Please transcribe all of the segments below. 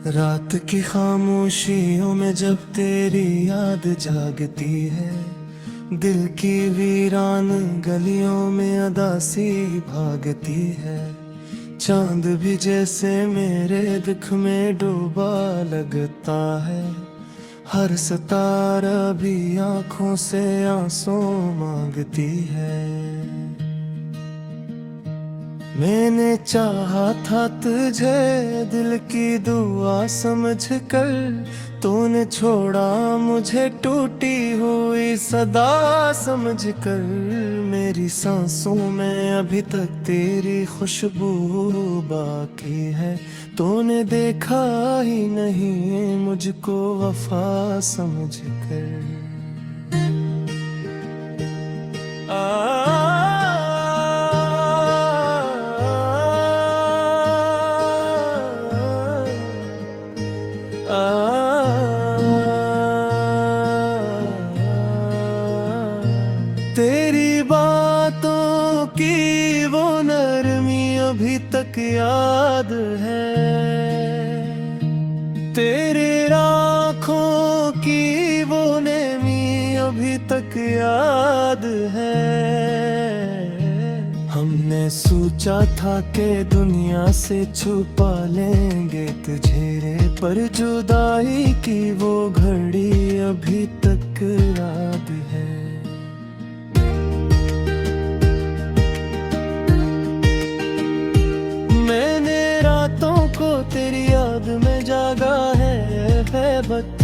रात की खामोशियों में जब तेरी याद जागती है, दिल की वीरान गलियों में अदासी भागती है। चांद भी जैसे मेरे दुख में डूबा लगता है, हर सितारा भी आंखों से आंसू मांगती है। मैंने चाहा था तुझे दिल की दुआ समझ कर, तूने छोड़ा मुझे टूटी हुई सदा समझ कर। मेरी सांसों में अभी तक तेरी खुशबू बाकी है, तूने देखा ही नहीं मुझको वफा समझ कर। तेरी बातों की वो नरमी अभी तक याद है, तेरे आँखों की वो नेमी अभी तक याद है। हमने सोचा था कि दुनिया से छुपा लेंगे तुझे रे, पर जुदाई की वो घड़ी अभी तक याद है। मैंने रातों को तेरी याद में जागा है वक्त,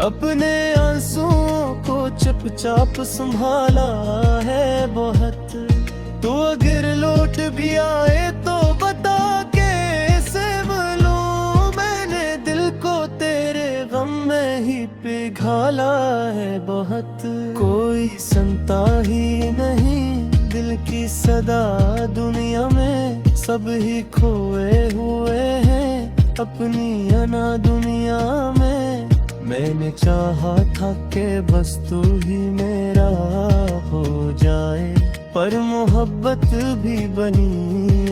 अपने आंसुओं को चुपचाप संभाला है बहुत। तो अगर लौट भी आए तो बता कैसे बोलूं, मैंने दिल को तेरे गम में ही पिघाला है बहुत। कोई सुनता ही नहीं दिल की सदा दुनिया में, सब ही खोए हुए हैं अपनी अना दुनिया में। मैंने चाहा था कि बस तू ही मेरा हो जाए, पर मोहब्बत भी बनी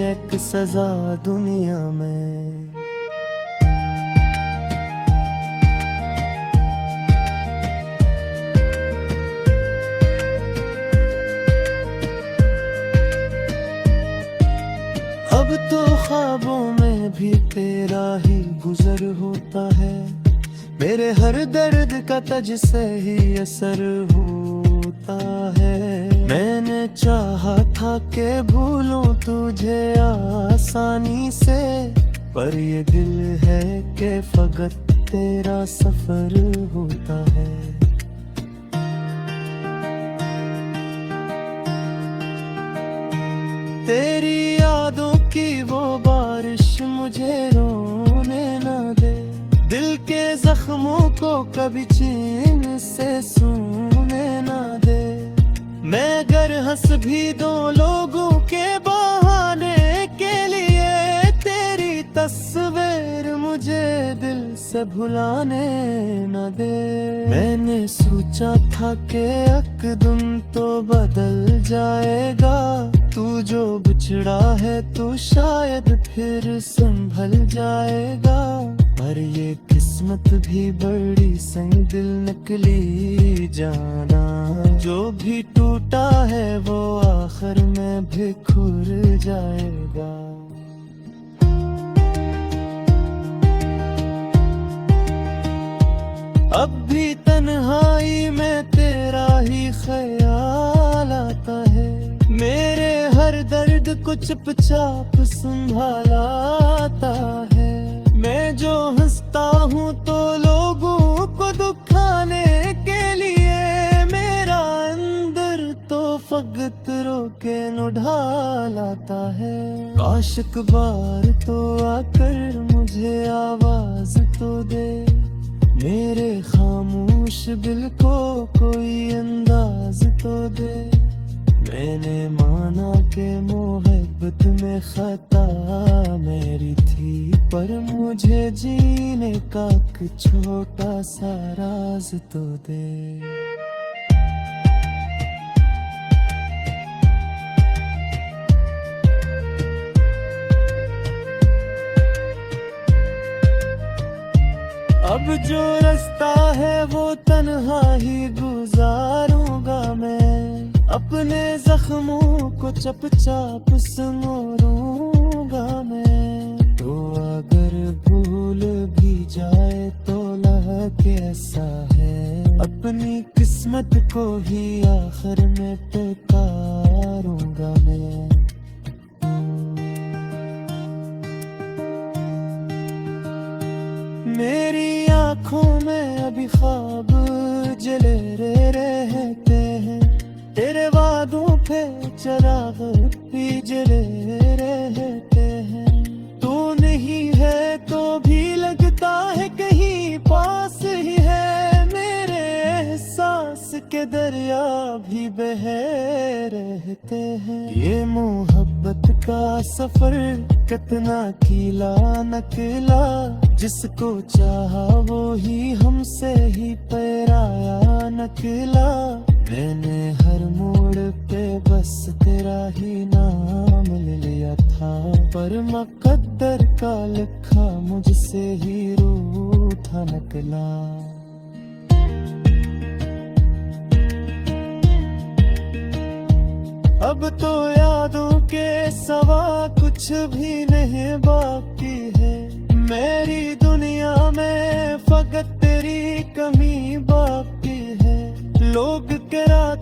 एक सजा दुनिया में। अब तो ख्वाबों में भी तेरा ही गुजर होता है, मेरे हर दर्द का तुझसे ही असर होता है। मैंने चाहा था कि भूलूं तुझे आसानी से, पर ये दिल है कि फकत तेरा सफर होता है। तेरी यादों की वो बारिश मुझे रोने ना दे, दिल के जख्मों को कभी चैन से सोने ना दे। मैं गर हंस भी दो लोगों के बहाने के लिए, तेरी तस्वीर मुझे दिल से भुलाने न दे। मैंने सोचा था कि एक दिन तो बदल जाएगा, तू जो बिछड़ा है तो शायद फिर संभल जाएगा। पर ये किस्मत भी बड़ी संग दिल निकली जाना, जो भी टूटा है वो आखिर में बिखर जाएगा। अब भी तन्हाई में तेरा ही ख्याल आता है, मेरे हर दर्द को चुपचाप संभालाता है। मैं जो हंसता हूँ तो लोगों को दुखाने के लिए, मेरा अंदर तो फकत रोके न ढालाता है। काश एक बार तो आकर मुझे आवाज तो दे, मेरे खामोश दिल को कोई अंदाज तो दे। मैंने माना कि मोहब्बत में खता मेरी थी, पर मुझे जीने का एक छोटा सा राज तो दे। अब जो रास्ता है वो तन्हा ही गुजारूंगा मैं, अपने जख्मों को चुपचाप संवारूंगा मैं। तो अगर भूल भी जाए तो लह कैसा है, अपनी किस्मत को ही आखिर में पुकारूंगा मैं। मेरी आँखों में अभी ख्वाब जले रहते हैं, तेरे वादों पे चिराग भी जले रहते हैं। तू नहीं है तो भी लगता है कहीं पास ही है, मेरे एहसास के दरिया भी बह रहते हैं। ये मोहब्बत का सफर कितना कीला नकला, जिसको चाहा वो ही हमसे ही पराया नकला। मैंने हर मोड़ पे बस तेरा ही नाम ले लिया था, पर मुकद्दर का लिखा मुझसे ही रूठा नकला। अब तो यादों के सिवा कुछ भी नहीं बाकी है, मेरी दुनिया में फकत तेरी कमी बाकी है। लोग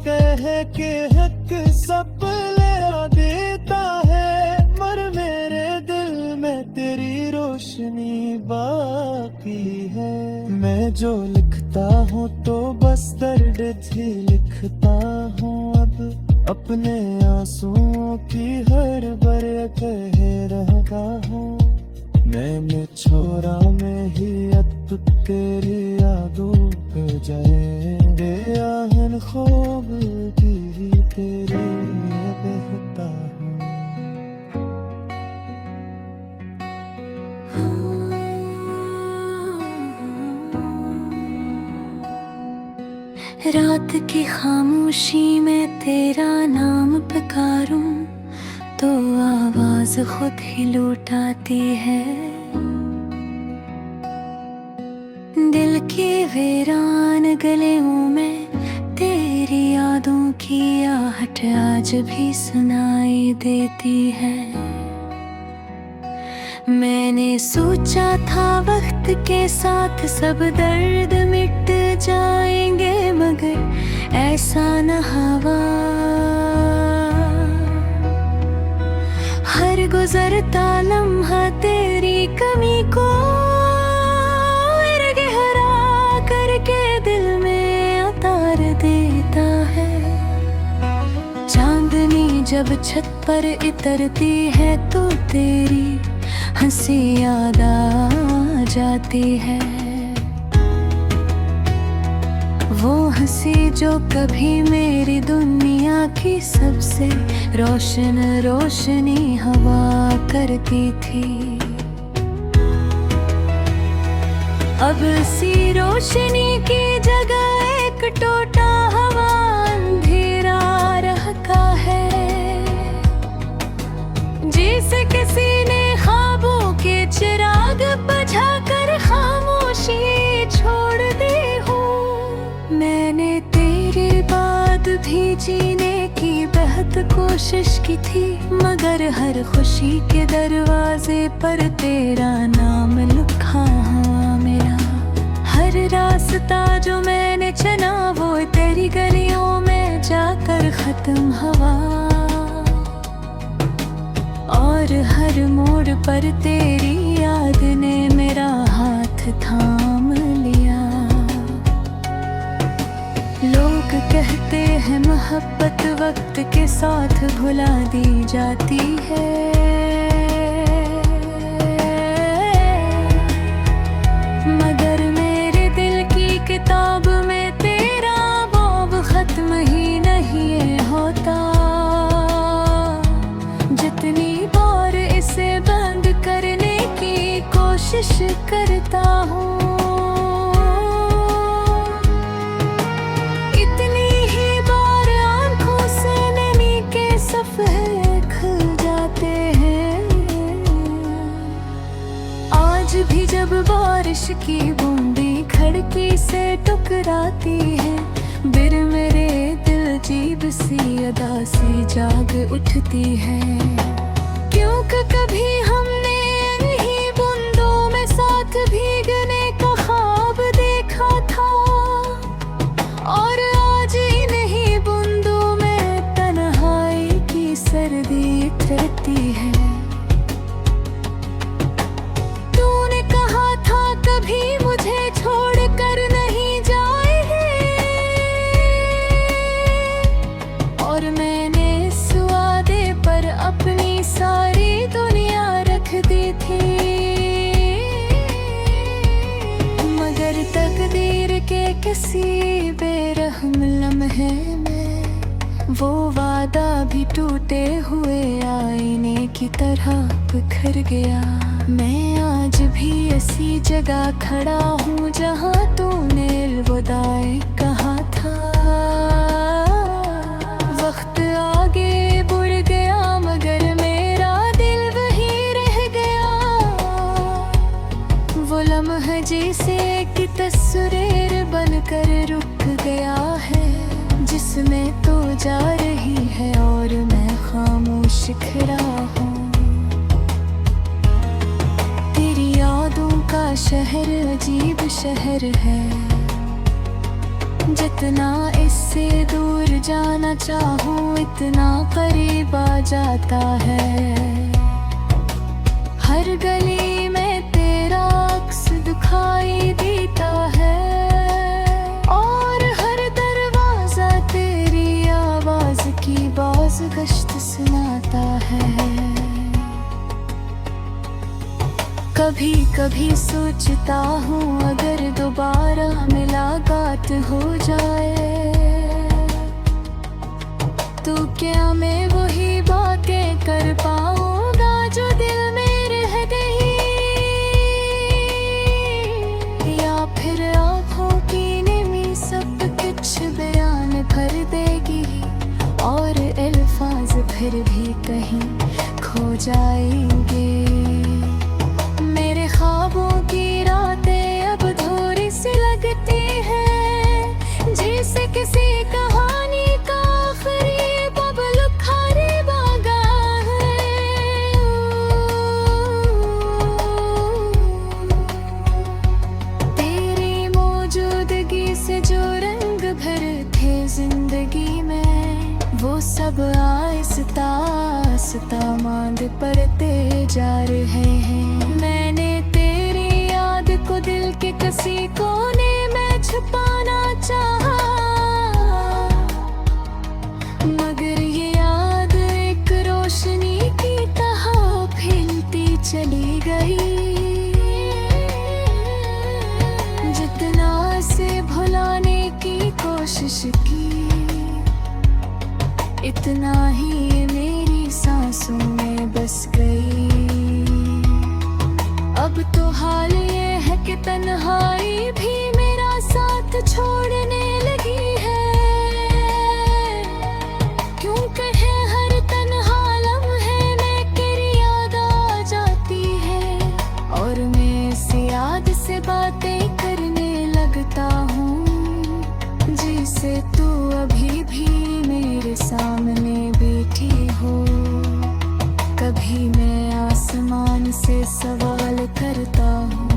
कह के हक सब ले देता है, मर मेरे दिल में तेरी रोशनी बाकी है। मैं जो लिखता हूँ तो बस दर्द ही लिखता हूँ, अब अपने आंसुओं की हर बर कह रहा हूँ। मैंने छोरा में ही अब तेरी यादों पे जाए, बेआहन ख्वाब की तेरे बहता हूँ। रात की खामोशी में तेरा नाम पुकारूं तो आवाज खुद ही लौट आती है। दिल के वीरान गलियों में तेरी यादों की आहट आज भी सुनाई देती है। मैंने सोचा था वक्त के साथ सब दर्द मिट जाएंगे, मगर ऐसा न हुआ। हर गुजरता लम्हा तेरी कमी को गहरा करके दिल में उतार देता है। चांदनी जब छत पर इतरती है तो तेरी हंसी याद आ जाती है। वो हंसी जो कभी मेरी दुनिया की सबसे रोशन रोशनी हवा करती थी, अब सी रोशनी की जगह एक टोटा हवा अंधेरा रखा है। जिसे किसी ने ख्वाबों के चिराग बुझाकर खामोशी छोड़ दी हो। मैंने तेरे बाद भी जीने की बेहद कोशिश की थी, मगर हर खुशी के दरवाजे पर तेरा नाम लिखा हुआ मेरा। हर रास्ता जो मैंने चुना वो तेरी गलियों में जाकर खत्म हुआ, और हर मोड़ पर तेरी याद ने मेरा हाथ थाम लिया। लोग कहते हैं मोहब्बत वक्त के साथ भुला दी जाती है, मगर मेरे दिल की किताब में तेरा बाब खत्म ही नहीं होता। जितनी बार इसे बंद करने की कोशिश कोशिश करता हूँ। इतनी ही बार आंखों से नमी के सफ़ेद खिल जाते हैं। आज भी जब बारिश की बूंदी खिड़की से टकराती है, बिर मेरे दिल जीभ सी अदा सी जाग उठती है। क्योंकि कभी हमने इन्हीं बूंदों में साथ भीगने का ख्वाब देखा था, और आज इन्हीं बूंदों में तन्हाई की सर्दी उतरती है। तूने कहा था कभी मुझे छोड़कर नहीं जाएगी, और मैंने इस वादे पर अपनी सारी दुनिया रख दी थी। मगर तकदीर के किसी बेरहम लम्हे में वो वादा भी टूटे हुए आईने की तरह बिखर गया। मैं आज भी ऐसी जगह खड़ा हूँ जहाँ तूने अलविदाई कहा था। वक्त आगे बढ़ गया मगर मेरा दिल वहीं रह गया। वो लम्हा जिसे की तस्वीर बनकर रुक गया है, जिसमें तो जा रही है और मैं खामोश खड़ा हूँ। तेरी यादों का शहर अजीब शहर है, जितना इससे दूर जाना चाहूँ इतना करीब आ जाता है। हर गली में तेरा अक्स दिखाई देता है, और हर दरवाजा तेरी आवाज की बाज गश्त सुनाता है। कभी कभी सोचता हूँ अगर दोबारा मुलाकात हो जाए तो क्या मैं वही बातें कर पाऊंगा जो दिल में रह गई, या फिर आँखों की नमी सब कुछ बयान कर देगी और अल्फाज फिर भी कहीं खो जाएंगे। मेरे ख्वाबों की रातें अब थोड़ी सी लगती हैं, जैसे किसी कहानी का आखिरी बबल खारी बागा है। तेरी मौजूदगी से जो रंग भरे थे जिंदगी में, वो सब आहिस्ता आहिस्ता मांद पड़ते जा रहे हैं। मैंने तेरी याद को दिल के किसी कोने में छुपाना चाहा, मगर ये याद एक रोशनी की तरह फैलती चली गई। जितना से भुलाने की कोशिश की, इतना ही मेरी सांसों में बस गई। अब तो हाल ये है कि तन्हाई भी मेरा साथ छोड़ने लगी है। क्योंकि है हर तन्हा लम्हे में तेरी याद आ जाती है, और मैं इस याद से बातें करने लगता हूँ, जिसे तू अभी भी मेरे सामने बैठी हो। कभी मैं आसमान से सवाल करता हूँ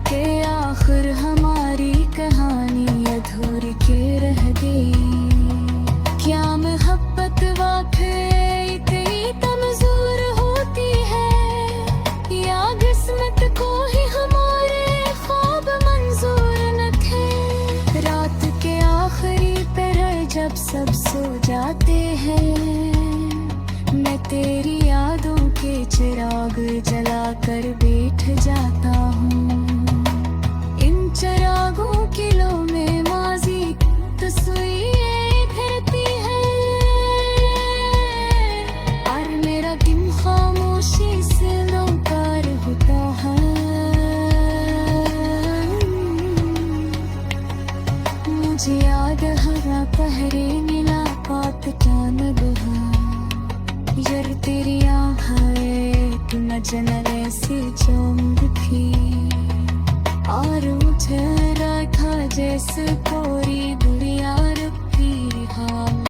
कि आखिर हमारी कहानी अधूरी क्यों रह गई। क्या मोहब्बत वाकई इतनी कमजोर होती है, या किस्मत को ही हमारे ख्वाब मंजूर न थे। रात के आखिरी पहर जब सब सो जाते हैं, मैं तेरी यादों के चिराग जला कर बैठ जाता हूँ। इन चिरागों की लो में माजी तस्वीरें फिरती हैं, और मेरा दिल खामोशी से लोकार होता मुझे याद हरा पहरे नीला पात चान बहा यार तेरी आँखें तू न जनर ऐसी चमक थी और मुझे रखा जैसे पूरी दुनिया रखी हाल